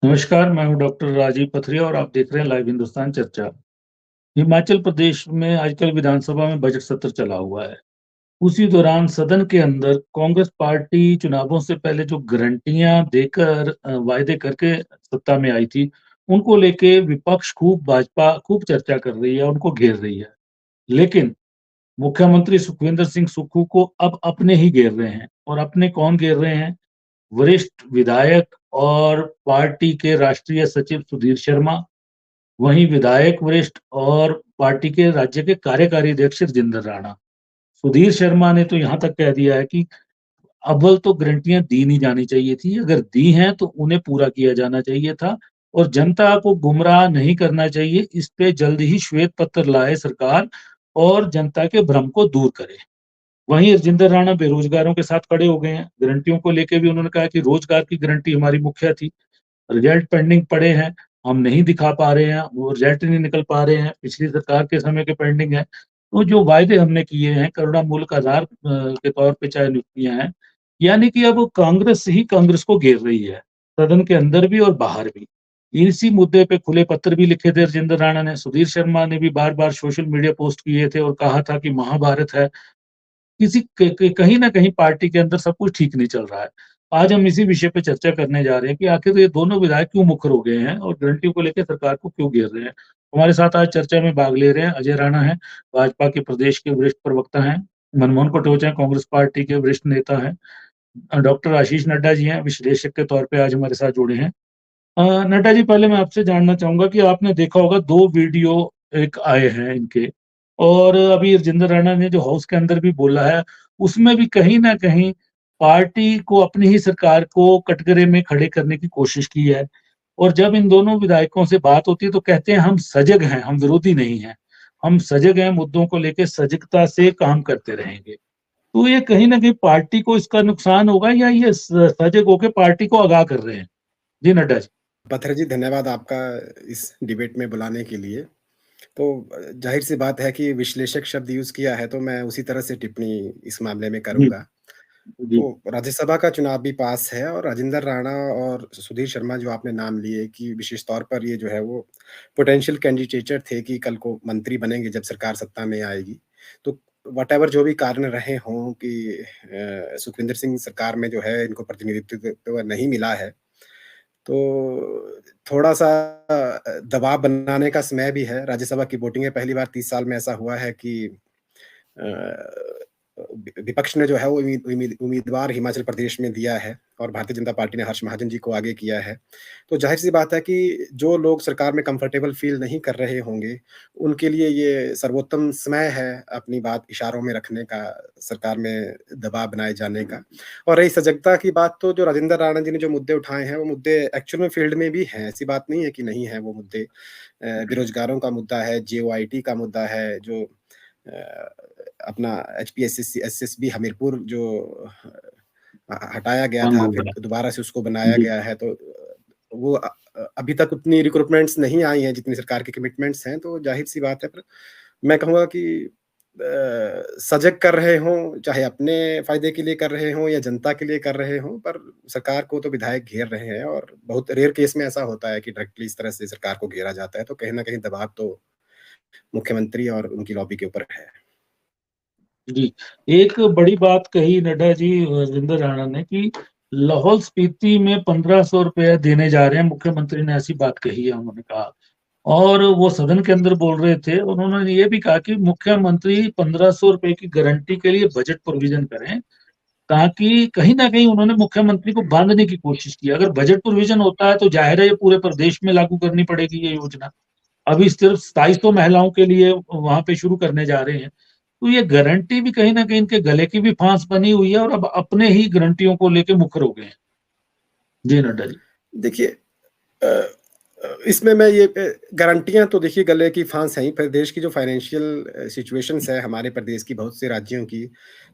नमस्कार, मैं हूँ डॉक्टर राजीव पथरिया और आप देख रहे हैं लाइव हिंदुस्तान चर्चा। हिमाचल प्रदेश में आजकल विधानसभा में बजट सत्र चला हुआ है। उसी दौरान सदन के अंदर कांग्रेस पार्टी चुनावों से पहले जो गारंटियां देकर वायदे करके सत्ता में आई थी, उनको लेके विपक्ष खूब भाजपा खूब चर्चा कर रही है, उनको घेर रही है। लेकिन मुख्यमंत्री सुखविंदर सिंह सुक्खू को अब अपने ही घेर रहे हैं और अपने कौन घेर रहे हैं? वरिष्ठ विधायक और पार्टी के राष्ट्रीय सचिव सुधीर शर्मा, वहीं विधायक वरिष्ठ और पार्टी के राज्य के कार्यकारी अध्यक्ष राजेंद्र राणा। सुधीर शर्मा ने तो यहाँ तक कह दिया है कि अव्वल तो गारंटियाँ दी नहीं जानी चाहिए थी, अगर दी हैं तो उन्हें पूरा किया जाना चाहिए था और जनता को गुमराह नहीं करना चाहिए, इस पे जल्द ही श्वेत पत्र लाए सरकार और जनता के भ्रम को दूर करे। वहीं राजेंद्र राणा बेरोजगारों के साथ खड़े हो गए हैं। गारंटियों को लेके भी उन्होंने कहा कि रोजगार की गारंटी हमारी मुखिया थी। रिजल्ट पेंडिंग पड़े हैं, हम नहीं दिखा पा रहे हैं, वो रिजल्ट नहीं निकल पा रहे हैं, पिछली सरकार के समय के पेंडिंग है। तो जो वायदे हमने किए हैं, करुणामूलक आधार के तौर पे चाहे नियुक्तियाँ हैं, यानी कि अब कांग्रेस ही कांग्रेस को घेर रही है, सदन के अंदर भी और बाहर भी। इसी मुद्दे पे खुले पत्र भी लिखे थे राजेंद्र राणा ने, सुधीर शर्मा ने भी बार-बार सोशल मीडिया पोस्ट किए थे और कहा था कि महाभारत है, किसी क क कहीं न कहीं पार्टी के अंदर सब कुछ ठीक नहीं चल रहा है। आज हम इसी विषय पे चर्चा करने जा रहे हैं कि आखिर ये दोनों विधायक क्यों मुखर हो गए हैं और गारंटी को लेके सरकार को क्यों घेर रहे हैं। हमारे साथ आज चर्चा में भाग ले रहे हैं अजय राणा हैं, भाजपा के प्रदेश के वरिष्ठ प्रवक्ता हैं, मनमोहन कटोच हैं, कांग्रेस पार्टी के वरिष्ठ नेता हैं, डॉक्टर आशीष नड्डा जी हैं, विश्लेषक के तौर पे आज हमारे साथ जुड़े हैं। नड्डा जी, पहले मैं आपसे जानना चाहूँगा कि आपने देखा होगा 2 वीडियो एक आए हैं इनके और अभी राजेंद्र राणा ने जो हाउस के अंदर भी बोला है, उसमें भी कहीं न कहीं पार्टी को अपनी ही सरकार को कटघरे में खड़े करने की कोशिश की है। और जब इन दोनों विधायकों से बात होती है तो कहते हैं हम सजग हैं, हम विरोधी नहीं हैं। हम सजग हैं, मुद्दों को लेके सजगता से काम करते रहेंगे। तो ये कहीं न कहीं पार्टी को इसका नुकसान होगा या ये सजग होके पार्टी को आगाह कर रहे हैं? जी, नड्डा जी। पत्थर जी, धन्यवाद आपका इस डिबेट में बुलाने के लिए। तो ज़ाहिर-सी बात है कि विश्लेषक शब्द यूज़ किया है, तो मैं उसी तरह से टिप्पणी इस मामले में जी, करूँगा। जी। तो राज्यसभा का चुनाव भी पास है और राजेंद्र राणा और सुधीर शर्मा जो आपने नाम लिए कि विशेष तौर पर ये जो है वो पोटेंशियल कैंडिडेटर थे कि कल को मंत्री बनेंगे जब सरकार सत्ता में आएगी। तो व्हाटएवर जो भी कारण रहे हों कि सुखविंदर सिंह सरकार में जो है इनको प्रतिनिधित्व नहीं मिला है। तो थोड़ा-सा दबाव बनाने का समय भी है। राज्यसभा की वोटिंग है, पहली बार 30 साल में ऐसा हुआ है कि अ, विपक्ष ने जो है वो उम्मीदवार हिमाचल प्रदेश में दिया है और भारतीय जनता पार्टी ने हर्ष महाजन जी को आगे किया है। तो ज़ाहिर-सी बात है कि जो लोग सरकार में कंफर्टेबल फ़ील नहीं कर रहे होंगे, उनके लिए ये सर्वोत्तम समय है अपनी बात इशारों में रखने का, सरकार में दबाव बनाए जाने का। और रही सजगता की बात, तो जो राजेंद्र राणा जी ने जो मुद्दे उठाए हैं, वो मुद्दे एक्चुअल में फ़ील्ड में भी हैं, ऐसी बात नहीं है कि नहीं है वो मुद्दे। बेरोज़गारों का मुद्दा है, जेओआईटी का मुद्दा है, जो अ, अपना एचपीएससी एसएसबी हमीरपुर जो हटाया गया बंद था, हो फिर गया। दोबारा से उसको बनाया जी। गया है, तो वो अभी तक उतनी रिक्रूटमेंट्स नहीं आई हैं, जितनी सरकार की कमिटमेंट्स हैं, तो ज़ाहिर-सी बात है। पर मैं कहूँगा कि सजग कर रहे हों, चाहे अपने फ़ायदे के लिए कर रहे हों या जनता के लिए कर रहे हों, पर सरकार को तो विधायक घेर रहे हैं और बहुत रेयर केस में ऐसा होता है कि डायरेक्टली इस तरह से सरकार को घेरा जाता है, तो कहीं न कहीं दबाव तो मुख्यमंत्री और उनकी लॉबी के ऊपर है। जी, एक बड़ी बात कही नड्डा जी राजेंद्र राणा ने कि लाहौल स्पीति में ₹1500 देने जा रहे हैं, मुख्यमंत्री ने ऐसी बात कही है उन्होंने कहा। और वो सदन के अंदर बोल रहे थे, उन्होंने ये भी कहा कि मुख्यमंत्री ₹1500 की गारंटी के लिए बजट प्रोविज़न करें, ताकि कहीं न कहीं उन्होंने मुख्यमंत्री को बाँधने की कोशिश की। अगर बजट प्रोविज़न होता है तो ज़ाहिर है ये पूरे प्रदेश में लागू करनी पड़ेगी ये योजना। अभी सिर्फ 2700 महिलाओं के लिए वहाँ पे शुरू करने जा रहे हैं। तो ये गारंटी भी कहीं न कहीं इनके गले की भी फांस बनी हुई है और अब अपने ही गारंटियों को लेके मुखर हो गए हैं। जी, नड्डा जी। देखिए अ इसमें मैं ये गारंटियाँ तो देखिए गले की फांस हैं ही, प्रदेश की जो फाइनेंशियल सिचुएशंस है हमारे प्रदेश की बहुत से राज्यों की,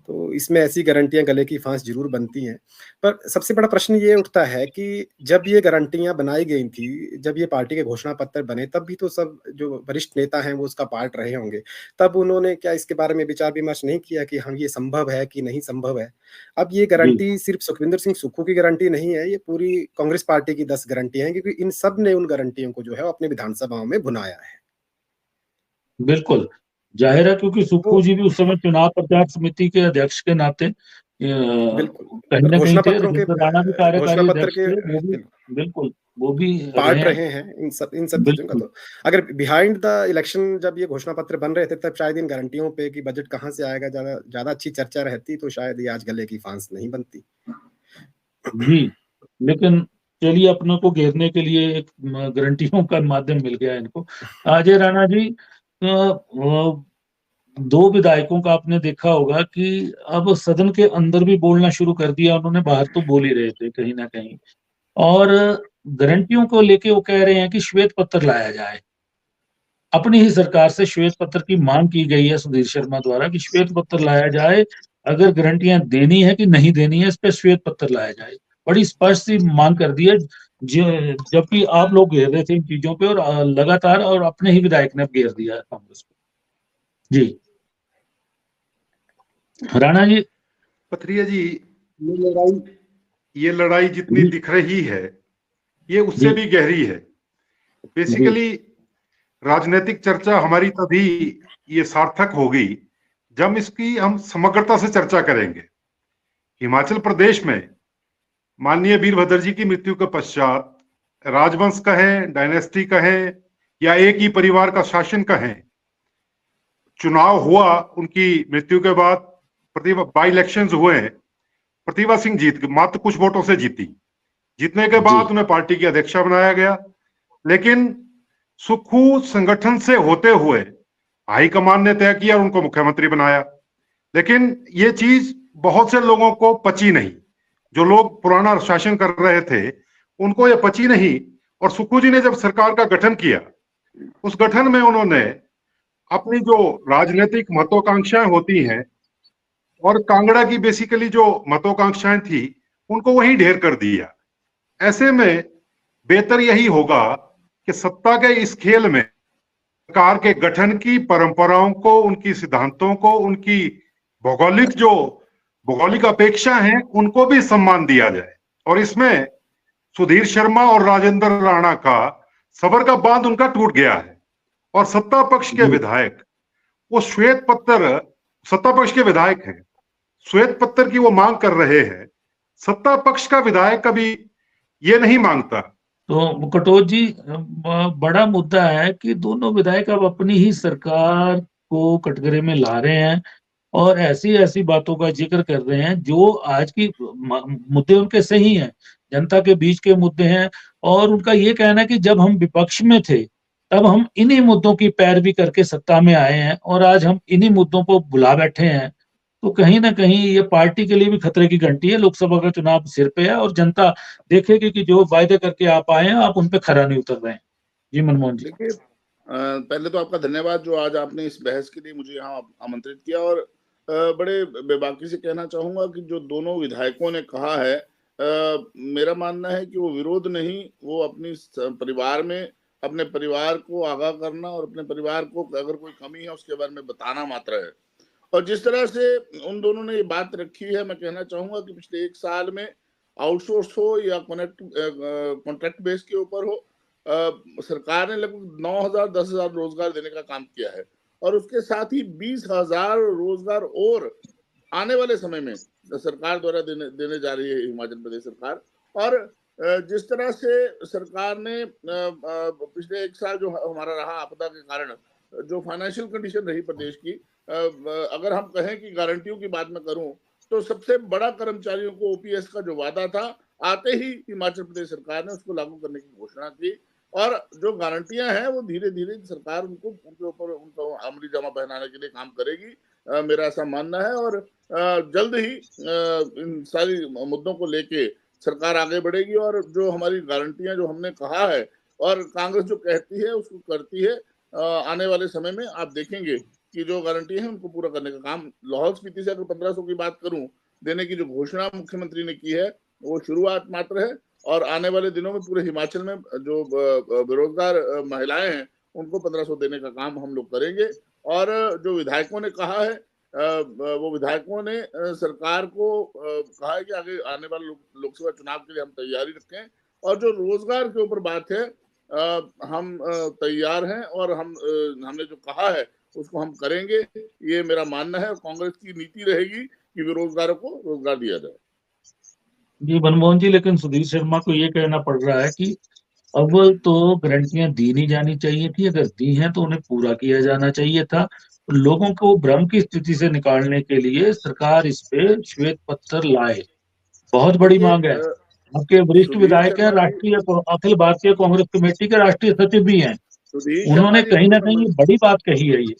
तो इसमें ऐसी गारंटियाँ गले की फांस ज़रूर बनती हैं। पर सबसे बड़ा प्रश्न ये उठता है कि जब ये गारंटियाँ बनाई गई थी, जब ये पार्टी के घोषणा पत्र बने, तब भी तो सब जो वरिष्ठ नेता हैं वो उसका पार्ट रहे होंगे। तब उन्होंने क्या इसके बारे में विचार-विमर्श नहीं किया कि हाँ, ये संभव है कि नहीं संभव है? अब ये जी, गारंटी सिर्फ़ सुखविंदर सिंह सुक्खू की गारंटी नहीं है, ये पूरी कांग्रेस पार्टी की 10 गारंटियाँ हैं, क्योंकि इन सब ने उन गारंटियों को जो है वो अपने विधानसभाओं में भुनाया है। बिल्कुल। ज़ाहिर है क्योंकि तो सुक्खू जी भी उस समय चुनाव प्रचार समिति के अध्यक्ष के नाते बिल्कुल, कहीं और न कहीं घोषणा थे, पत्रों के राजेंद्र राणा भी घोषणा कार्यकारी पत्र अध्यक्ष के थे, वो भी बिल्कुल, वो भी रहे पार्ट हैं। रहे हैं इन सब चीज़ों का। बिल्कुल, तो अगर बिहाइंड द इलेक्शन जब ये घोषणा पत्र बन रहे थे, तब शायद इन गारंटियों पे कि बजट कहाँ से आएगा ज़्यादा ज़्यादा अच्छी चर्चा रहती, तो शायद ये आज गले की फांस नहीं बनती। जी। लेकिन चलिए अपनों को घेरने के लिए एक गारंटियों का माध्यम मिल गया इनको। अजय राणा जी 2 विधायकों का आपने देखा होगा कि अब सदन के अंदर भी बोलना शुरू कर दिया उन्होंने, बाहर तो बोल ही रहे थे कहीं न कहीं। और गारंटियों को लेके वो कह रहे हैं कि श्वेत पत्र लाया जाए। अपनी ही सरकार से श्वेत पत्र की माँग की गई है सुधीर शर्मा द्वारा कि श्वेत पत्र लाया जाए, अगर गारंटियाँ देनी है कि नहीं देनी है, इस पे श्वेत पत्र लाया जाए। बड़ी स्पष्ट सी माँग कर दी है, ज जबकि आप लोग घेर रहे थे इन चीज़ों पे और लगातार और अपने ही विधायक ने घेर दिया है कांग्रेस को। जी, राणा जी। पथरिया जी, ये लड़ाई ये लड़ाई जितनी जी, दिख रही है, ये उससे जी, भी गहरी है। जी, बेसिकली राजनीतिक चर्चा हमारी तभी ये सार्थक होगी जब इसकी हम समग्रता से चर्चा करेंगे। हिमाचल प्रदेश में माननीय वीरभद्र जी की मृत्यु के पश्चात राजवंश कहें, डायनेस्टी कहें या एक ही परिवार का शासन कहें, चुनाव हुआ उनकी मृत्यु के बाद, प्रतिभा बाई इलेक्शंस हुए, प्रतिभा सिंह जीत गई, मात्र कुछ वोटों से जीती। जीतने के जी, बाद उन्हें पार्टी की अध्यक्षा बनाया गया, लेकिन सुक्खू संगठन से होते हुए हाईकमान ने तय किया और उनको मुख्यमंत्री बनाया। लेकिन ये चीज बहुत से लोगों को पची नहीं। जो लोग पुराना शासन कर रहे थे उनको ये पची नहीं, और सुक्खू जी ने जब सरकार का गठन किया, उस गठन में उन्होंने अपनी जो राजनीतिक महत्वाकांक्षाएं होती हैं और कांगड़ा की बेसिकली जो महत्वाकांक्षाएं थी उनको वहीं ढेर कर दिया। ऐसे में बेहतर यही होगा कि सत्ता के इस खेल में सरकार के गठन की परंपराओं को, उनकी सिद्धांतों को, उनकी भौगोलिक अपेक्षा है, उनको भी सम्मान दिया जाए। और इसमें सुधीर शर्मा और राजेंद्र राणा का सबर का बांध उनका टूट गया है, और सत्ता पक्ष के जी। विधायक वो श्वेत पत्र, सत्ता पक्ष के विधायक हैं, श्वेत पत्र की वो मांग कर रहे हैं। सत्ता पक्ष का विधायक कभी ये नहीं मांगता। तो कटोच जी बड़ा मुद्दा है कि दोनों विधायक अब अपनी ही सरकार को कटघरे में ला रहे हैं और ऐसी-ऐसी बातों का ज़िक्र कर रहे हैं जो आज की मुद्दे उनके सही हैं, जनता के बीच के मुद्दे हैं और उनका ये कहना है कि जब हम विपक्ष में थे, तब हम इन्हीं मुद्दों की पैरवी करके सत्ता में आए हैं और आज हम इन्हीं मुद्दों को भुला बैठे हैं। तो कहीं न कहीं ये पार्टी के लिए भी खतरे की घंटी है, लोकसभा का चुनाव सिर पे है और जनता देखेगी कि जो वायदे करके आप आए हैं, आप उन पे खरा नहीं उतर रहे हैं। जी, मनमोहन जी। देखिए, पहले तो आपका धन्यवाद जो आज आपने इस बहस के लिए मुझे यहाँ आमंत्रित किया, और बड़े बेबाकी से कहना चाहूंगा कि जो दोनों विधायकों ने कहा है, मेरा मानना है कि वो विरोध नहीं, वो अपनी परिवार में अपने परिवार को आगाह करना और अपने परिवार को अगर कोई कमी है उसके बारे में बताना मात्र है। और जिस तरह से उन दोनों ने ये बात रखी है, मैं कहना चाहूंगा कि पिछले 1 साल में आउटसोर्स हो या कॉन्ट्रैक्ट बेस के ऊपर हो, सरकार ने लगभग 9,000 10,000 रोजगार देने का काम किया है, और उसके साथ ही 20,000 रोजगार और आने वाले समय में सरकार द्वारा देने देने जा रही है हिमाचल प्रदेश सरकार। और जिस तरह से सरकार ने पिछले 1 साल जो हमारा रहा आपदा के कारण, जो फाइनेंशियल कंडीशन रही प्रदेश की, अगर हम कहें कि गारंटियों की बात मैं करूं, तो सबसे बड़ा कर्मचारियों को ओपीएस का जो वादा था, आते ही हिमाचल प्रदेश सरकार ने उसको लागू करने की घोषणा की। और जो गारंटियां हैं वो धीरे धीरे सरकार उनके ऊपर उनको अमली जामा पहनाने के लिए काम करेगी, मेरा ऐसा मानना है। और जल्द ही इन सारी मुद्दों को लेके सरकार आगे बढ़ेगी, और जो हमारी गारंटियां जो हमने कहा है और कांग्रेस जो कहती है उसको करती है। आने वाले समय में आप देखेंगे की जो गारंटी है उनको पूरा करने का काम। लाहौल स्पीति से अगर 1500 की बात करूं, देने की जो घोषणा मुख्यमंत्री ने की है वो शुरुआत मात्र है, और आने वाले दिनों में पूरे हिमाचल में जो बेरोजगार महिलाएं हैं उनको 1500 देने का काम हम लोग करेंगे। और जो विधायकों ने कहा है, वो विधायकों ने सरकार को कहा है कि आगे आने वाले लोकसभा चुनाव के लिए हम तैयारी रखें, और जो रोजगार के ऊपर बात है हम तैयार हैं, और हमने जो कहा है उसको हम करेंगे, ये मेरा मानना है। और कांग्रेस की नीति रहेगी कि बेरोजगारों को रोजगार दिया जाए। जी मनमोहन जी, लेकिन सुधीर शर्मा को ये कहना पड़ रहा है कि अव्वल तो गारंटियां दी नहीं जानी चाहिए थी, अगर दी हैं तो उन्हें पूरा किया जाना चाहिए था। लोगों को भ्रम की स्थिति से निकालने के लिए सरकार इस पे श्वेत पत्र लाए, बहुत बड़ी देखिए मांग है। आपके वरिष्ठ सुधीर विधायक हैं, शर्मा जी, राष्ट्रीय अखिल भारतीय कांग्रेस कमेटी के राष्ट्रीय सचिव भी हैं, सुधीर शर्मा उन्होंने जी कहीं ना पूर्व कहीं बड़ी बात कही है ये।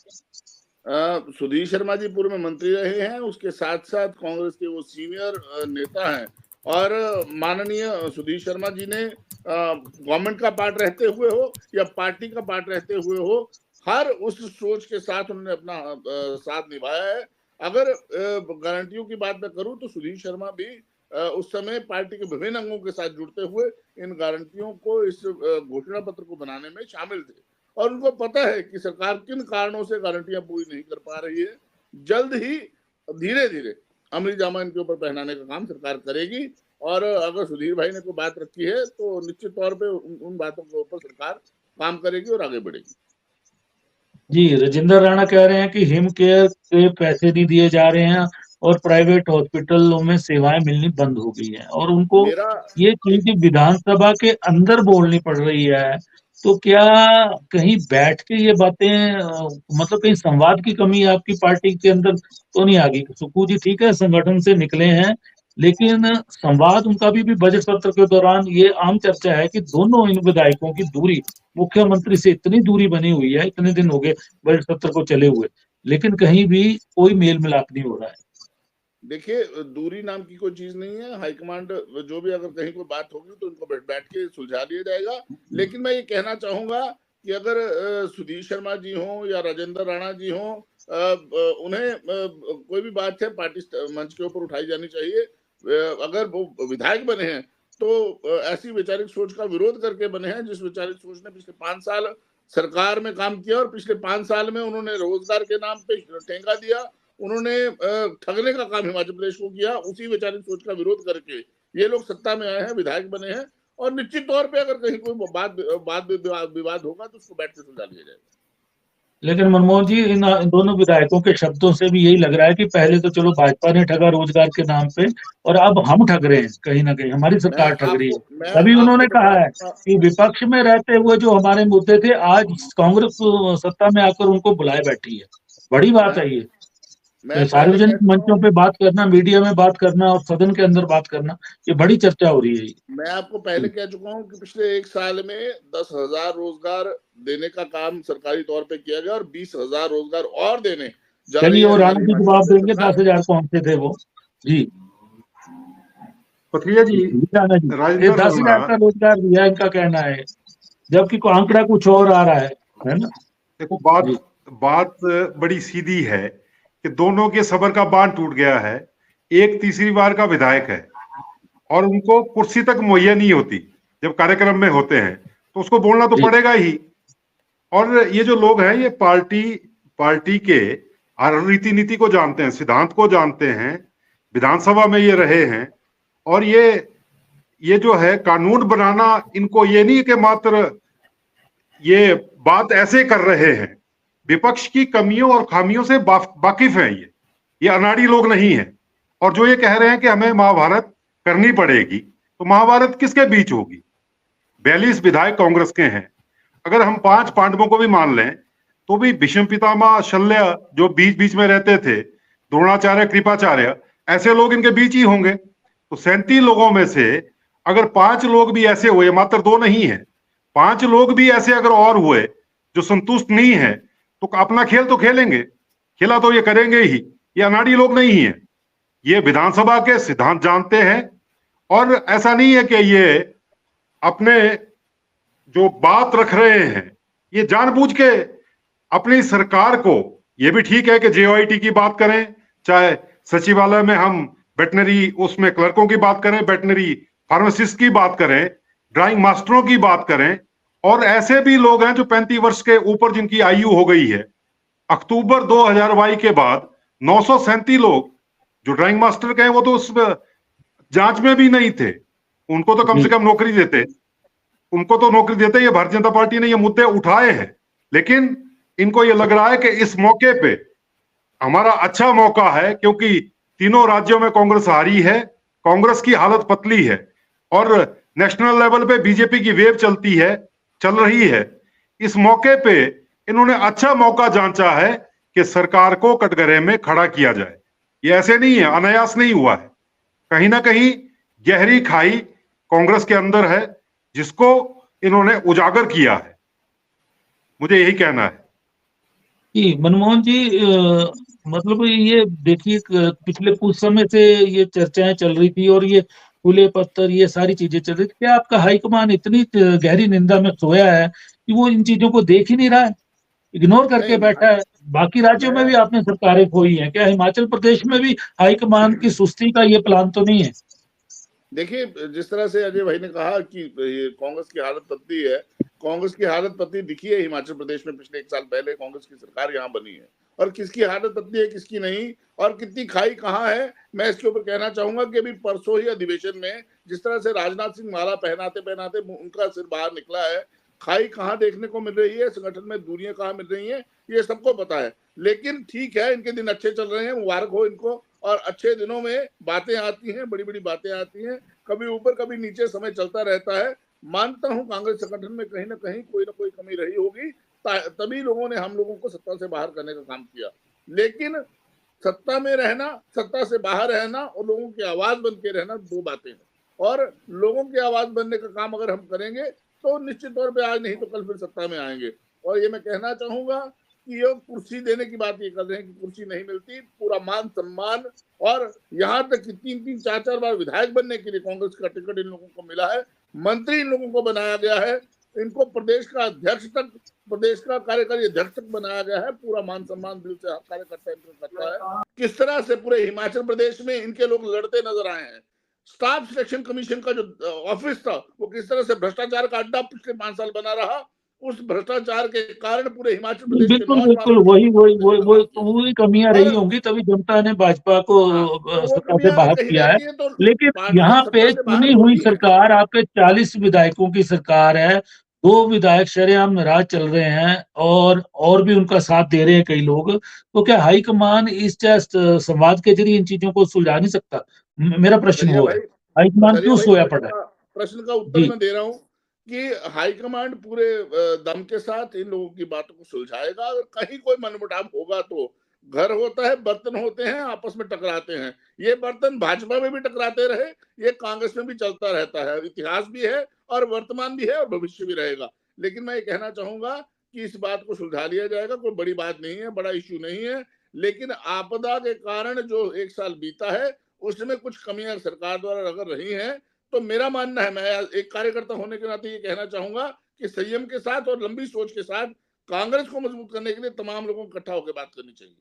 सुधीर शर्मा जी पूर्व में मंत्री रहे हैं, उसके साथ साथ कांग्रेस के वो सीनियर नेता हैं, और माननीय सुधीर शर्मा जी ने गवर्नमेंट का पार्ट रहते हुए हो या पार्टी का पार्ट रहते हुए हो, हर उस सोच के साथ उन्होंने अपना साथ निभाया है। अगर गारंटियों की बात मैं करूं तो सुधीर शर्मा भी उस समय पार्टी के विभिन्न अंगों के साथ जुड़ते हुए इन गारंटियों को, इस घोषणा पत्र को बनाने में शामिल थे, और उनको पता है कि सरकार किन कारणों से गारंटियां पूरी नहीं कर पा रही है। जल्द ही धीरे धीरे अमली जामा इनके ऊपर पहनाने का काम सरकार करेगी, और अगर सुधीर भाई ने कोई बात रखी है तो निश्चित तौर पे उन बातों के ऊपर सरकार काम करेगी और आगे बढ़ेगी। जी, राजेंद्र राणा कह रहे हैं कि हिम केयर के पैसे नहीं दिए जा रहे हैं और प्राइवेट हॉस्पिटलों में सेवाएं मिलनी बंद हो गई हैं, और उनको मेरा ये चीज विधानसभा के अंदर बोलनी पड़ रही है। तो क्या कहीं बैठ के ये बातें मतलब कहीं संवाद की कमी आपकी पार्टी के अंदर तो नहीं आ गई? सुक्खू जी ठीक है संगठन से निकले हैं, लेकिन संवाद उनका भी बजट सत्र के दौरान ये आम चर्चा है कि दोनों इन विधायकों की दूरी मुख्यमंत्री से इतनी दूरी बनी हुई है, इतने दिन हो गए बजट सत्र को चले हुए, लेकिन कहीं भी कोई मेल मिलाप नहीं हो रहा है। देखिए, दूरी नाम की कोई चीज नहीं है। हाईकमांड जो भी अगर कहीं कोई बात होगी तो उनको बैठ के सुलझा लिया जाएगा। लेकिन मैं ये कहना चाहूंगा कि अगर सुधीर शर्मा जी हों या राजेंद्र राणा जी हों, उन्हें कोई भी बात है पार्टी मंच के ऊपर उठाई जानी चाहिए। अगर वो विधायक बने हैं तो ऐसी वैचारिक सोच का विरोध करके बने हैं जिस वैचारिक सोच ने पिछले 5 साल सरकार में काम किया, और पिछले 5 साल में उन्होंने रोजगार के नाम पे ठेंगा दिया, उन्होंने ठगने का काम हिमाचल प्रदेश को किया। उसी वैचारिक सोच का विरोध करके ये लोग सत्ता में आए हैं, विधायक बने हैं, और निश्चित तौर पे अगर कहीं कोई विवाद होगा तो उसको बैठ के सुलझा लिया जाएगा। लेकिन मनमोहन जी, इन दोनों विधायकों के शब्दों से भी यही लग रहा है कि पहले तो चलो भाजपा ने ठगा रोजगार के नाम पे, और अब हम ठग रहे हैं, कहीं ना कहीं हमारी सरकार ठग रही है। तभी उन्होंने कहा है कि विपक्ष में रहते हुए जो हमारे मुद्दे थे, आज कांग्रेस सत्ता में आकर उनको बुलाए बैठी है। बड़ी बात है ये। सार्वजनिक मंचों पे बात करना, मीडिया में बात करना और सदन के अंदर बात करना, ये बड़ी चर्चा हो रही है। मैं आपको पहले कह चुका हूं कि पिछले 1 साल में 10,000 रोजगार देने का काम सरकारी तौर पे किया गया, और 20,000 रोजगार और देने जा रही चलिए, है। और राणा जी जवाब देंगे, 10,000 कौन से थे वो? जी पथरिया जी, राणा जी, ये 10,000 का रोजगार दिया इनका कहना है, जबकि आंकड़ा कुछ और आ रहा है ना। देखो, बात बड़ी सीधी है कि दोनों के सबर का बांध टूट गया है। एक तीसरी बार का विधायक है और उनको कुर्सी तक मुहैया नहीं होती, जब कार्यक्रम में होते हैं तो उसको बोलना तो पड़ेगा ही। और ये जो लोग हैं, ये पार्टी के हर रीति नीति को जानते हैं, सिद्धांत को जानते हैं, विधानसभा में ये रहे हैं, और ये जो है कानून बनाना, इनको ये नहीं कि मात्र ये बात ऐसे कर रहे हैं, विपक्ष की कमियों और खामियों से वाकिफ हैं। ये अनाड़ी लोग नहीं हैं। और जो ये कह रहे हैं कि हमें महाभारत करनी पड़ेगी, तो महाभारत किसके बीच होगी? 42 विधायक कांग्रेस के हैं। अगर हम 5 पांडवों को भी मान लें तो भी भीष्म पितामह, शल्य जो बीच बीच में रहते थे, द्रोणाचार्य, कृपाचार्य, ऐसे लोग इनके बीच ही होंगे। तो 37 लोगों में से अगर 5 लोग भी ऐसे हुए, मात्र 2 नहीं है, 5 लोग भी ऐसे अगर और हुए जो संतुष्ट नहीं है, तो अपना खेल तो खेलेंगे, खेला तो ये करेंगे ही। ये अनाड़ी लोग नहीं है, ये विधानसभा के सिद्धांत जानते हैं। और ऐसा नहीं है कि ये अपने जो बात रख रहे हैं, ये जानबूझ के अपनी सरकार को ये भी ठीक है कि JOIT की बात करें, चाहे सचिवालय में हम वेटनरी उसमें क्लर्कों की बात करें, वेटनरी फार्मासिस्ट की बात करें, ड्राइंग मास्टरों की बात करें, और ऐसे भी लोग हैं जो 35 वर्ष के ऊपर जिनकी आयु हो गई है। अक्टूबर 2022 के बाद 937 लोग जो ड्राइंग मास्टर के हैं वो तो उस जांच में भी नहीं थे, उनको तो कम से कम नौकरी देते, ये भारतीय जनता पार्टी ने ये मुद्दे उठाए हैं। लेकिन इनको ये लग रहा है कि इस मौके पे हमारा अच्छा मौका है, क्योंकि तीनों राज्यों में कांग्रेस हारी है, कांग्रेस की हालत पतली है और नेशनल लेवल पे बीजेपी की वेव चल रही है। इस मौके पे इन्होंने अच्छा मौका जांचा है कि सरकार को कटघरे में खड़ा किया जाए। ये ऐसे नहीं है, अनायास नहीं हुआ है, कहीं ना कहीं गहरी खाई कांग्रेस के अंदर है जिसको इन्होंने उजागर किया है, मुझे यही कहना है। जी मनमोहन जी, मतलब ये देखिए पिछले कुछ समय से ये चर्चाएं चल रही थी और ये खुले पत्थर ये सारी चीजें चल रही थी। क्या आपका हाईकमान इतनी गहरी निंदा में सोया है कि वो इन चीजों को देख ही नहीं रहा है, इग्नोर करके बैठा है? बाकी राज्यों में भी आपने सरकारें खोई हैं, क्या हिमाचल प्रदेश में भी हाईकमान की सुस्ती का ये प्लान तो नहीं है? देखिए, जिस तरह से अजय भाई ने कहा कि कांग्रेस की हालत पतली है, कांग्रेस की हालत पतली दिखी है हिमाचल प्रदेश में। पिछले 1 साल पहले कांग्रेस की सरकार यहाँ बनी है, और किसकी हालत पतली है किसकी नहीं, और कितनी खाई कहाँ है, मैं इसके ऊपर कहना चाहूंगा कि अभी परसों ही अधिवेशन में जिस तरह से राजनाथ सिंह माला पहनाते पहनाते उनका सिर बाहर निकला है, खाई कहाँ देखने को मिल रही है, संगठन में दूरियां कहाँ मिल रही हैं, ये सबको पता है। लेकिन ठीक है, इनके दिन अच्छे चल रहे हैं, मुबारक हो इनको। और अच्छे दिनों में बातें आती हैं, बड़ी बड़ी बातें आती हैं, कभी ऊपर कभी नीचे, समय चलता रहता है। मानता हूं कांग्रेस संगठन में कहीं ना कहीं कोई ना कोई कमी रही होगी, तभी लोगों ने हम लोगों को सत्ता से बाहर करने का काम किया। लेकिन सत्ता में रहना, सत्ता से बाहर रहना और लोगों की आवाज बन के रहना 2 बातें हैं। और लोगों की आवाज बनने का काम अगर हम करेंगे तो निश्चित तौर पे आज नहीं तो कल फिर सत्ता में आएंगे। और ये मैं कहना चाहूंगा कि ये कुर्सी देने की बात ये कर रहे हैं कि कुर्सी नहीं मिलती, पूरा मान सम्मान, और यहाँ तक कि 3-3, 4-4 बार विधायक बनने के लिए कांग्रेस का टिकट इन लोगों को मिला है, मंत्री इन लोगों को बनाया गया है, इनको प्रदेश का अध्यक्ष तक, प्रदेश का कार्यकारी अध्यक्ष तक बनाया गया है, पूरा मान सम्मान दिल से कार्यकर्ता इनको करता है। किस तरह से पूरे हिमाचल प्रदेश में इनके लोग लड़ते नजर आए हैं। स्टाफ सिलेक्शन कमीशन का जो ऑफिस था वो किस तरह से भ्रष्टाचार का अड्डा पिछले 5 साल बना रहा, उस भ्रष्टाचार के कारण पूरे हिमाचल प्रदेश के बिल्कुल वही कमियां रही होंगी, तभी जनता ने भाजपा को सत्ता से बाहर किया है। लेकिन यहाँ पे चुनी हुई सरकार, आपके 40 विधायकों की सरकार है, 2 विधायक शरेआम नाराज चल रहे हैं और भी उनका साथ दे रहे हैं कई लोग, तो क्या हाईकमान इस संवाद के जरिए इन चीजों को सुलझा नहीं सकता? मेरा प्रश्न वो है, हाईकमान क्यों सोया पड़ा है? प्रश्न का उत्तर मैं दे रहा हूँ कि हाईकमांड पूरे दम के साथ इन लोगों की बातों को सुलझाएगा। अगर कहीं कोई मनमुटाव होगा तो घर होता है, बर्तन होते हैं, आपस में टकराते हैं। ये बर्तन भाजपा में भी टकराते रहे, ये कांग्रेस में भी चलता रहता है, इतिहास भी है और वर्तमान भी है और भविष्य भी रहेगा। लेकिन मैं ये कहना चाहूंगा कि इस बात को सुलझा लिया जाएगा, कोई बड़ी बात नहीं है, बड़ा इश्यू नहीं है। लेकिन आपदा के कारण जो 1 साल बीता है उसमें कुछ कमियां सरकार द्वारा अगर रही हैं तो मेरा मानना है, मैं एक कार्यकर्ता होने के नाते ये कहना चाहूंगा कि संयम के साथ और लंबी सोच के साथ कांग्रेस को मजबूत करने के लिए तमाम लोगों को इकट्ठा होकर बात करनी चाहिए,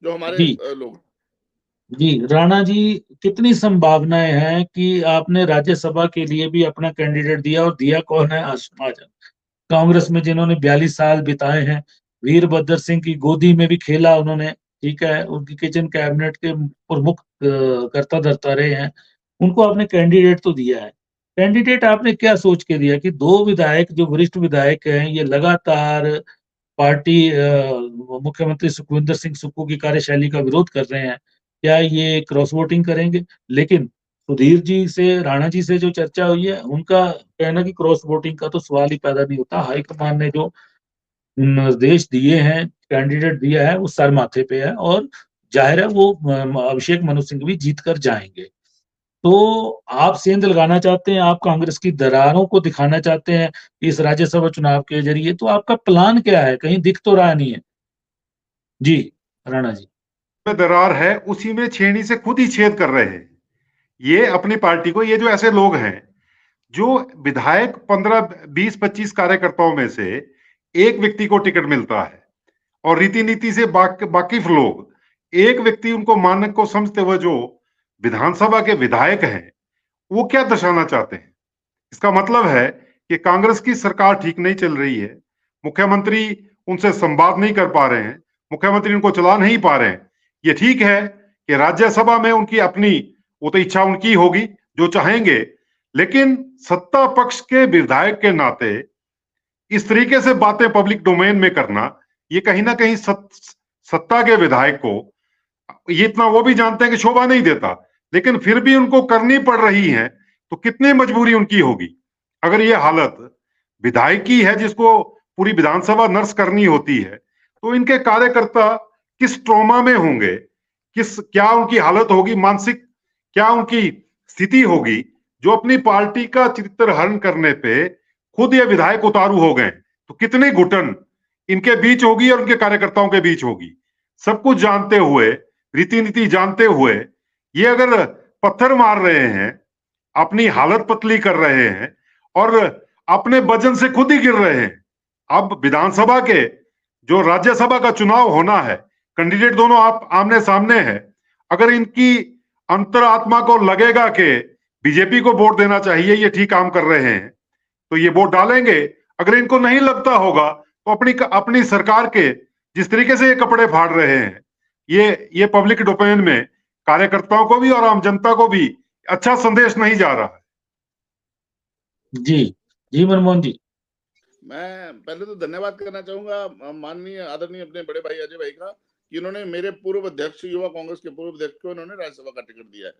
जो हमारे लोग। जी राणा जी, कितनी संभावनाएं हैं कि आपने राज्यसभा के लिए भी अपना कैंडिडेट दिया, और दिया कौन है? आशु महाजन, कांग्रेस में जिन्होंने 42 साल बिताए हैं, वीरभद्र सिंह की गोदी में भी खेला उन्होंने, ठीक है, उनकी किचन कैबिनेट के प्रमुख कर्ता धर्ता रहे हैं, उनको आपने कैंडिडेट तो दिया है। कैंडिडेट आपने क्या सोच के दिया कि 2 विधायक जो वरिष्ठ विधायक हैं ये लगातार पार्टी मुख्यमंत्री सुखविंदर सिंह सुक्खू की कार्यशैली का विरोध कर रहे हैं, क्या ये क्रॉस वोटिंग करेंगे? लेकिन सुधीर जी से, राणा जी से जो चर्चा हुई है, उनका कहना कि क्रॉस वोटिंग का तो सवाल ही पैदा नहीं होता, हाईकमान ने जो निर्देश दिए हैं, कैंडिडेट दिया है, वो सर माथे पे है, और जाहिर है वो अभिषेक मनु सिंह भी जीत कर जाएंगे। तो आप सेंध लगाना चाहते हैं, आप कांग्रेस की दरारों को दिखाना चाहते हैं इस राज्यसभा चुनाव के जरिए, तो आपका प्लान क्या है? कहीं दिख तो रहा नहीं है। जी राणा जी, दरार है उसी में छेनी से खुद ही छेद कर रहे हैं ये अपनी पार्टी को। ये जो ऐसे लोग हैं जो विधायक 15, 20, 25 कार्यकर्ताओं में से एक व्यक्ति को टिकट मिलता है, और रीति नीति से वाकिफ लोग, एक व्यक्ति उनको मानक को समझते हुए जो विधानसभा के विधायक हैं, वो क्या दर्शाना चाहते हैं? इसका मतलब है कि कांग्रेस की सरकार ठीक नहीं चल रही है, मुख्यमंत्री उनसे संवाद नहीं कर पा रहे हैं, मुख्यमंत्री उनको चला नहीं पा रहे हैं। ये ठीक है कि राज्यसभा में उनकी अपनी, वो तो इच्छा उनकी होगी जो चाहेंगे, लेकिन सत्ता पक्ष के विधायक के नाते इस तरीके से बातें पब्लिक डोमेन में करना, ये कहीं ना कहीं सत्ता के विधायक को, ये इतना वो भी जानते हैं कि शोभा नहीं देता, लेकिन फिर भी उनको करनी पड़ रही है, तो कितनी मजबूरी उनकी होगी। अगर ये हालत विधायकी है जिसको पूरी विधानसभा नर्स करनी होती है, तो इनके कार्यकर्ता किस ट्रॉमा में होंगे, क्या उनकी हालत होगी, मानसिक क्या उनकी स्थिति होगी, जो अपनी पार्टी का चरित्र हरण करने पे खुद ये विधायक उतारू हो गए। तो कितनी घुटन इनके बीच होगी और उनके कार्यकर्ताओं के बीच होगी। सब कुछ जानते हुए, रीति नीति जानते हुए, ये अगर पत्थर मार रहे हैं, अपनी हालत पतली कर रहे हैं और अपने वजन से खुद ही गिर रहे हैं। अब विधानसभा के जो राज्यसभा का चुनाव होना है, कैंडिडेट दोनों आप आमने सामने हैं। अगर इनकी अंतरात्मा को लगेगा कि बीजेपी को वोट देना चाहिए, ये ठीक काम कर रहे हैं, तो ये वोट डालेंगे। अगर इनको नहीं लगता होगा तो अपनी सरकार के जिस तरीके से ये कपड़े फाड़ रहे हैं, ये पब्लिक डोमेन में कार्यकर्ताओं को भी और आम जनता को भी अच्छा संदेश नहीं जा रहा है। जी मनमोहन जी। मैं पहले तो धन्यवाद करना चाहूंगा माननीय आदरणीय अपने बड़े भाई अजय भाई का, कि इन्होंने मेरे पूर्व अध्यक्ष, युवा कांग्रेस के पूर्व अध्यक्ष को इन्होंने राज्यसभा का टिकट दिया है।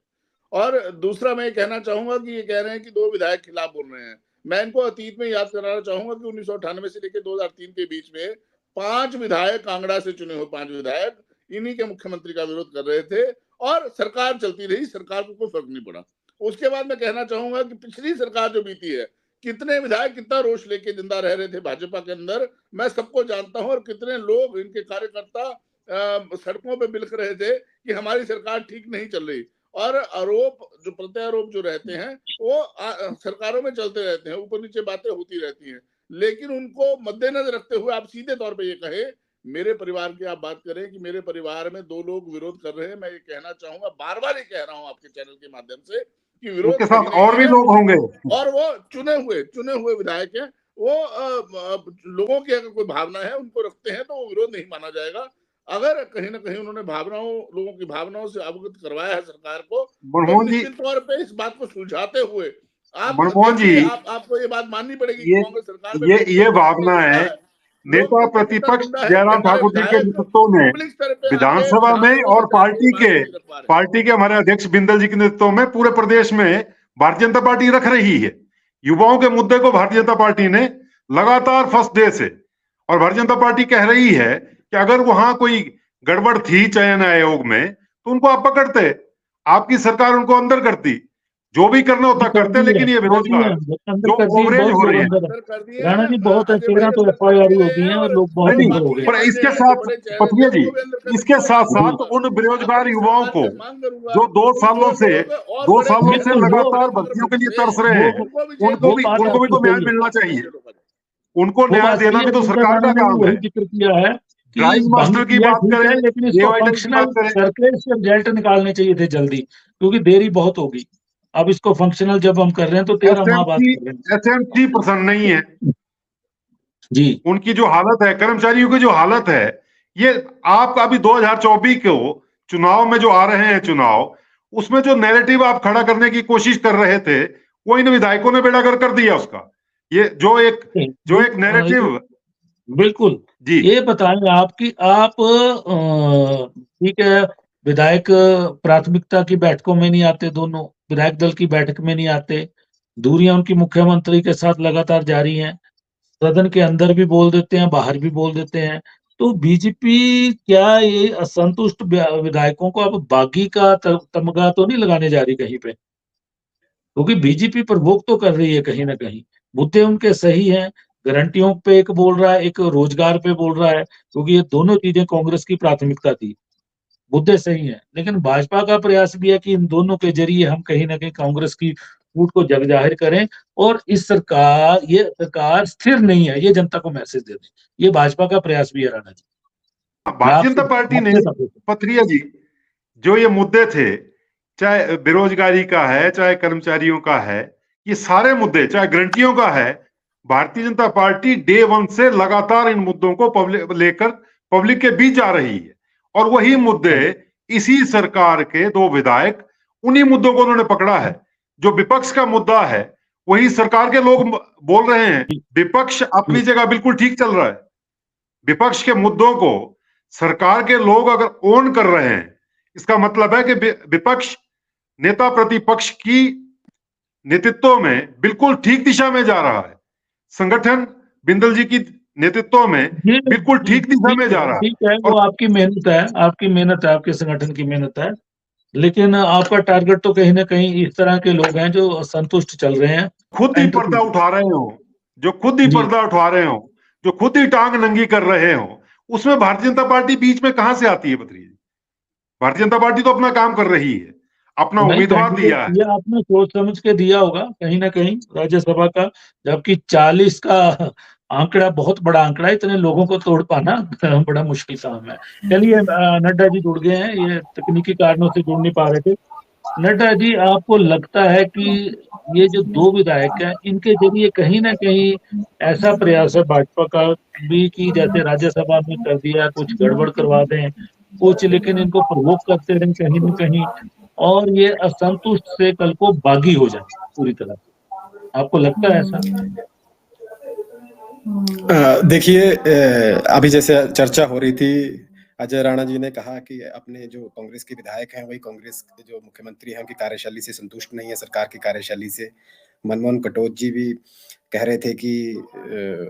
और दूसरा मैं कहना चाहूंगा कि ये कह रहे हैं कि 2 विधायक खिलाफ बोल रहे हैं। मैं इनको अतीत में याद कराना चाहूंगा कि 1998 से लेकर 2003 के बीच में 5 विधायक, कांगड़ा से चुने हुए 5 विधायक इन्हीं के मुख्यमंत्री का विरोध कर रहे थे और सरकार चलती रही, सरकार को कोई फर्क नहीं पड़ा। उसके बाद मैं कहना चाहूंगा कि पिछली सरकार जो बीती है, कितने विधायक कितना रोष लेके जिंदा रह रहे थे भाजपा के अंदर, मैं सबको जानता हूं। और कितने लोग, इनके कार्यकर्ता सड़कों पे बिलख रहे थे कि हमारी सरकार ठीक नहीं चल रही। और आरोप, जो प्रत्यारोप जो रहते हैं, वो सरकारों में चलते रहते हैं, ऊपर नीचे बातें होती रहती हैं। लेकिन उनको मद्देनजर रखते हुए आप सीधे तौर पे ये कहे, मेरे परिवार की आप बात करें कि मेरे परिवार में 2 लोग विरोध कर रहे हैं, मैं ये कहना चाहूंगा, बार बार ये कह रहा हूं आपके चैनल के माध्यम से, कि विरोध उनके साथ और भी लोग होंगे और वो चुने हुए विधायक हैं। वो लोगों की अगर कोई भावना है, उनको रखते हैं, तो वो विरोध नहीं माना जाएगा। अगर कहीं ना कहीं उन्होंने लोगों की भावनाओं से अवगत करवाया है सरकार को, तो निश्चित तौर पे इस बात को सुलझाते हुए आपको ये बात माननी पड़ेगी। कांग्रेस सरकार में ये भावना है नेता प्रतिपक्ष जयराम ठाकुर जी के नेतृत्व में विधानसभा में और पार्टी के हमारे अध्यक्ष बिंदल जी के नेतृत्व में पूरे प्रदेश में भारतीय जनता पार्टी रख रही है। युवाओं के मुद्दे को भारतीय जनता पार्टी ने लगातार फर्स्ट डे से, और भारतीय जनता पार्टी कह रही है कि अगर वहां कोई गड़बड़ थी चयन आयोग में, तो उनको आप पकड़ते, आपकी सरकार उनको अंदर करती, जो भी करना होता करते, लेकिन ये बेरोजगार जो ओवरेज हो रही है, राणा जी बहुत है, 13 तो FIR होती हैं और लोग बहुत अंदर हो गए। पर इसके साथ पत्रिया जी, इसके साथ साथ उन बेरोजगार युवाओं को जो 2 सालों से लगातार भर्तियों के लिए तरस रहे हैं, उनको भी तो न्याय मिलना चाहिए। उनको न्याय देना भी तो सरकार का काम है। जिक्र किया है ड्राइव मास्टर की बात करें, लेकिन इसको फंक्शनल सर्कल से रिजल्ट निकालने चाहिए थे जल्दी, क्योंकि देरी बहुत होगी। अब इसको फंक्शनल जब हम कर रहे हैं तो 13 माह बाद कर रहे हैं। SMC पसंद नहीं है जी, उनकी जो हालत है, कर्मचारियों की जो हालत है, ये आप अभी 2024 को चुनाव में जो आ रहे हैं चुनाव, उसमें जो नैरेटिव आप खड़ा करने की कोशिश कर रहे थे, वो इन विधायकों ने बेड़ा कर दिया उसका। ये जो एक नैरेटिव, बिल्कुल जी, ये बताएं आपकी, आप ठीक है, विधायक प्राथमिकता की बैठकों में नहीं आते, दोनों विधायक दल की बैठक में नहीं आते, दूरियां उनकी मुख्यमंत्री के साथ लगातार जारी हैं, सदन के अंदर भी बोल देते हैं, बाहर भी बोल देते हैं। तो बीजेपी क्या ये असंतुष्ट विधायकों को अब बागी का तमगा तो नहीं लगाने जा रही कहीं पे? क्योंकि बीजेपी प्रवोक तो कर रही है कहीं ना कहीं, मुद्दे उनके सही हैं, गारंटियों पे एक बोल रहा है, एक रोजगार पे बोल रहा है, क्योंकि ये दोनों चीजें कांग्रेस की प्राथमिकता थी, मुद्दे सही हैं। लेकिन भाजपा का प्रयास भी है कि इन दोनों के जरिए हम कहीं ना कहीं कांग्रेस की फूट को जग जाहिर करें, और ये सरकार स्थिर नहीं है, ये जनता को मैसेज दे दें। ये भाजपा का प्रयास भी है राणा जी। भारतीय जनता पार्टी ने, पथरिया जी, जो ये मुद्दे थे, चाहे बेरोजगारी का है, चाहे कर्मचारियों का है, ये सारे मुद्दे, चाहे गारंटियों का है, Bharatiya Janata party day one से लगातार इन मुद्दों को लेकर पब्लिक के बीच आ रही है। और वही मुद्दे इसी सरकार के 2 विधायक, उन्हीं मुद्दों को उन्होंने पकड़ा है। जो विपक्ष का मुद्दा है वही सरकार के लोग बोल रहे हैं। विपक्ष अपनी जगह बिल्कुल ठीक चल रहा है। विपक्ष के मुद्दों को सरकार के लोग अगर ओन कर रहे हैं, इसका मतलब है कि विपक्ष नेता प्रतिपक्ष की नेतृत्व में बिल्कुल ठीक दिशा में जा रहा है। संगठन बिंदल जी की नेतृत्व में बिल्कुल ठीक दिशा में जा रहा है। ठीक है, वो आपकी मेहनत है, आपके संगठन की मेहनत है, लेकिन आपका टारगेट तो कहीं ना कहीं इस तरह के लोग हैं जो असंतुष्ट चल रहे हैं, खुद ही पर्दा उठा रहे हो, जो खुद ही पर्दा उठा रहे हो, जो खुद ही टांग नंगी कर रहे हो, उसमें भारतीय जनता पार्टी बीच में कहां से आती है? पत्री जी, भारतीय जनता पार्टी तो अपना काम कर रही है, अपना उम्मीदवार दिया है। ये आपने सोच समझ के दिया होगा कहीं ना कहीं राज्यसभा का, जबकि 40 का आंकड़ा बहुत बड़ा आंकड़ा है, इतने लोगों को तोड़ पाना बड़ा मुश्किल काम है। चलिए, नड्डा जी जुड़ गए हैं, ये तकनीकी कारणों से जुड़ नहीं पा रहे थे। नड्डा जी, आपको लगता है कि ये जो 2 विधायक हैं, इनके जरिए कहीं ना कहीं ऐसा प्रयास है भाजपा का भी कि जैसे राज्यसभा में कर दिया, कुछ गड़बड़ करवा दें कुछ, लेकिन इनको प्रवोक करते रहें कहीं ना कहीं, और ये असंतुष्ट से कल को बागी हो जाए पूरी तरह? आपको लगता है ऐसा? देखिए, अभी जैसे चर्चा हो रही थी, अजय राणा जी ने कहा कि अपने जो कांग्रेस के विधायक हैं, वही कांग्रेस के जो मुख्यमंत्री हैं, उनकी कार्यशैली से संतुष्ट नहीं है, सरकार की कार्यशैली से। मनमोहन कटोच जी भी कह रहे थे कि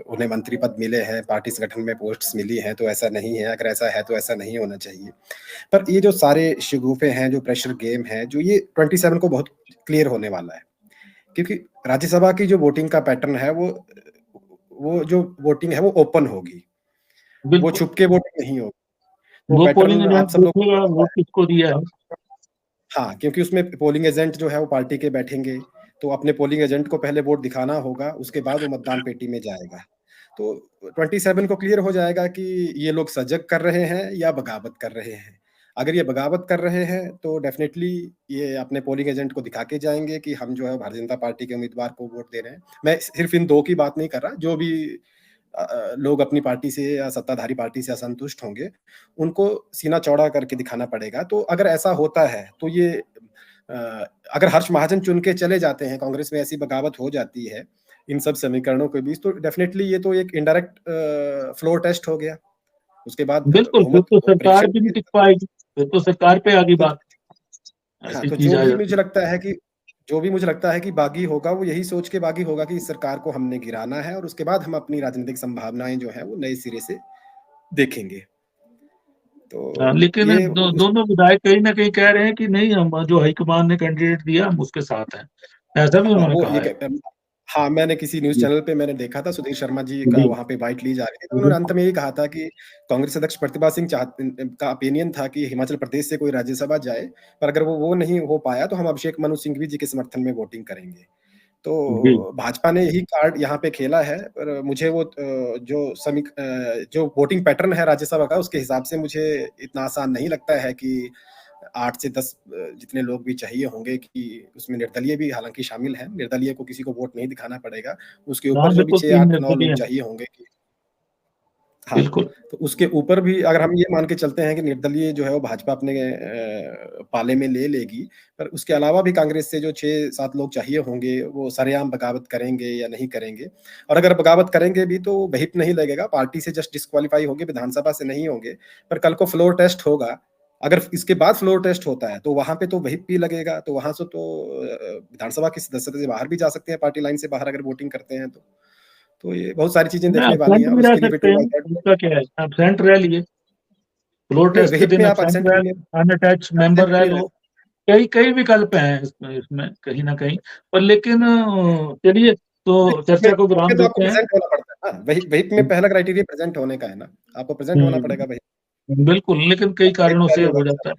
उन्हें मंत्री पद मिले हैं, पार्टी संगठन में पोस्ट्स मिली हैं, तो ऐसा नहीं है, अगर ऐसा है तो ऐसा नहीं होना चाहिए। पर ये जो सारे शगुफे हैं, जो प्रेशर गेम है, जो ये 27 को बहुत क्लियर होने वाला है, क्योंकि राज्यसभा की जो वोटिंग का पैटर्न है, वो जो वोटिंग है वो ओपन होगी, वो छुप के वोटिंग नहीं होगी। वो पोलिंग आप सब लोग वोट किसको दिया है? हाँ, क्योंकि उसमें पोलिंग एजेंट जो है वो पार्टी के बैठेंगे, तो अपने पोलिंग एजेंट को पहले वोट दिखाना होगा, उसके बाद वो मतदान पेटी में जाएगा। तो 27 को क्लियर हो जाएगा कि ये लोग सजग कर रहे हैं या बगावत कर रहे हैं। अगर ये बगावत कर रहे हैं तो डेफिनेटली ये अपने पोलिंग एजेंट को दिखा के जाएंगे कि हम जो है भारतीय जनता पार्टी के उम्मीदवार को वोट दे रहे हैं। मैं सिर्फ इन 2 की बात नहीं कर रहा, जो भी लोग अपनी पार्टी से या सत्ताधारी पार्टी से असंतुष्ट होंगे, उनको सीना चौड़ा करके दिखाना पड़ेगा। तो अगर ऐसा होता है तो ये अगर हर्ष महाजन चुन के चले जाते हैं, कांग्रेस में ऐसी बगावत हो जाती है इन सब समीकरणों के बीच, तो डेफिनेटली ये तो एक इनडायरेक्ट फ्लोर टेस्ट हो गया। उसके बाद बिल्कुल, फिर तो सरकार भी नहीं टिक पाएगी, फिर तो सरकार पे आ गई बात। हाँ, तो जो भी मुझे लगता है कि बागी होगा, वो यही सोच के बागी होगा कि इस सरकार को हमने गिराना है और उसके बाद हम अपनी राजनीतिक संभावनाएं जो है वो नए सिरे से देखेंगे। तो लेकिन दोनों विधायक कहीं ना कहीं कह रहे हैं कि नहीं, हम जो हाईकमान ने कैंडिडेट दिया हम उसके साथ हैं, ऐसा भी उन्होंने कहा है। हाँ, मैंने किसी न्यूज़ चैनल पे मैंने देखा था, सुधीर शर्मा जी का वहाँ पे बाइट ली जा रही थी, तो उन्होंने अंत में यही कहा था कि कांग्रेस अध्यक्ष प्रतिभा सिंह का ओपिनियन था कि हिमाचल प्रदेश से कोई राज्यसभा जाए, पर अगर वो नहीं हो पाया तो हम अभिषेक मनु सिंघवी जी के समर्थन में वोटिंग करेंगे। तो भाजपा ने यही कार्ड यहाँ पे खेला है, पर मुझे वो जो वोटिंग पैटर्न है राज्यसभा का, उसके हिसाब से मुझे इतना आसान नहीं लगता है कि 8 से 10 जितने लोग भी चाहिए होंगे, कि उसमें निर्दलीय भी हालांकि शामिल हैं, निर्दलीय को किसी को वोट नहीं दिखाना पड़ेगा, उसके ऊपर जो भी 6-8-9 लोग चाहिए होंगे कि हाँ, तो उसके ऊपर भी अगर हम ये मान के चलते हैं कि निर्दलीय जो है वो भाजपा अपने पाले में ले लेगी, पर उसके अलावा भी कांग्रेस से जो 6-7 लोग चाहिए होंगे, वो सरेआम बगावत करेंगे या नहीं करेंगे। और अगर बगावत करेंगे भी तो व्हिप नहीं लगेगा, पार्टी से जस्ट डिस्क्वालीफाई होंगे, विधानसभा से नहीं होंगे, पर कल को फ्लोर टेस्ट होगा। अगर इसके बाद फ्लोर टेस्ट होता है तो वहां पे तो व्हिप भी लगेगा, तो वहां से तो विधानसभा की सदस्यता से बाहर भी जा सकते हैं, पार्टी लाइन से बाहर अगर वोटिंग करते हैं तो ये बहुत सारी चीजें देखने वाली हैं। उसका क्या है, एब्सेंट रह लिए, फ्लोर टेस्ट के दिन एब्सेंट रह, अनअटैच मेंबर रह लो, कई विकल्प हैं इसमें कहीं ना कहीं पर। लेकिन चलिए, तो चर्चा को विराम देते हैं। व्हिप में पहला क्राइटेरिया प्रेजेंट होने का है ना, आपको प्रेजेंट होना पड़ेगा व्हिप। बिल्कुल, लेकिन कई कारणों से हो जाता है।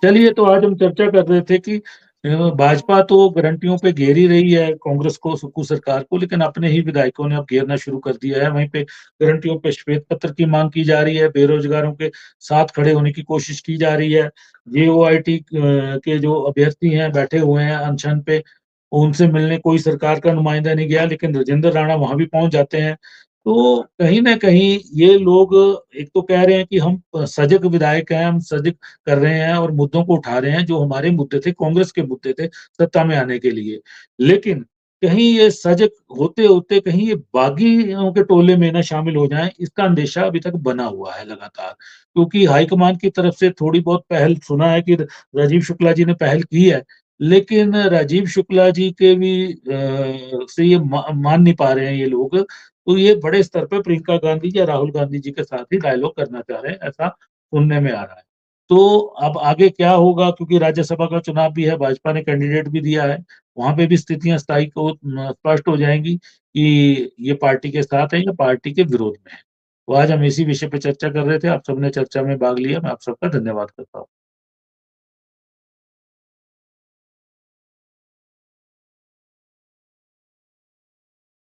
चलिए, तो आज हम चर्चा कर रहे थे कि भाजपा तो गारंटियों पे घेर ही रही है कांग्रेस को, सुक्खू सरकार को, लेकिन अपने ही विधायकों ने अब घेरना शुरू कर दिया है। वहीं पे गारंटियों पे श्वेत पत्र की मांग की जा रही है, बेरोजगारों के साथ खड़े होने की कोशिश की जा रही है। जेओआईटी के जो अभ्यर्थी हैं बैठे हुए हैं अनशन पे, उनसे मिलने कोई सरकार का नुमाइंदा नहीं गया, लेकिन राजेंद्र राणा वहां भी पहुंच जाते हैं। तो कहीं ना कहीं ये लोग एक तो कह रहे हैं कि हम सजग विधायक हैं, हम सजग कर रहे हैं और मुद्दों को उठा रहे हैं जो हमारे मुद्दे थे, कांग्रेस के मुद्दे थे सत्ता में आने के लिए। लेकिन कहीं ये सजग होते होते कहीं ये बागियों के टोले में ना शामिल हो जाएं, इसका अंदेशा अभी तक बना हुआ है लगातार। क्योंकि हाईकमान की तरफ से थोड़ी बहुत पहल सुना है कि राजीव शुक्ला जी ने पहल की है, लेकिन राजीव शुक्ला जी के भी से ये मान नहीं पा रहे हैं ये लोग। तो ये बड़े स्तर पे प्रियंका गांधी या राहुल गांधी जी के साथ ही डायलॉग करना चाह रहे हैं, ऐसा सुनने में आ रहा है। तो अब आगे क्या होगा, क्योंकि राज्यसभा का चुनाव भी है, भाजपा ने कैंडिडेट भी दिया है, वहां पे भी स्थितियां स्थायी को स्पष्ट हो जाएंगी कि ये पार्टी के साथ है या पार्टी के विरोध में है। तो आज हम इसी विषय पे चर्चा कर रहे थे, आप सबने चर्चा में भाग लिया, मैं आप सबका धन्यवाद करता हूँ।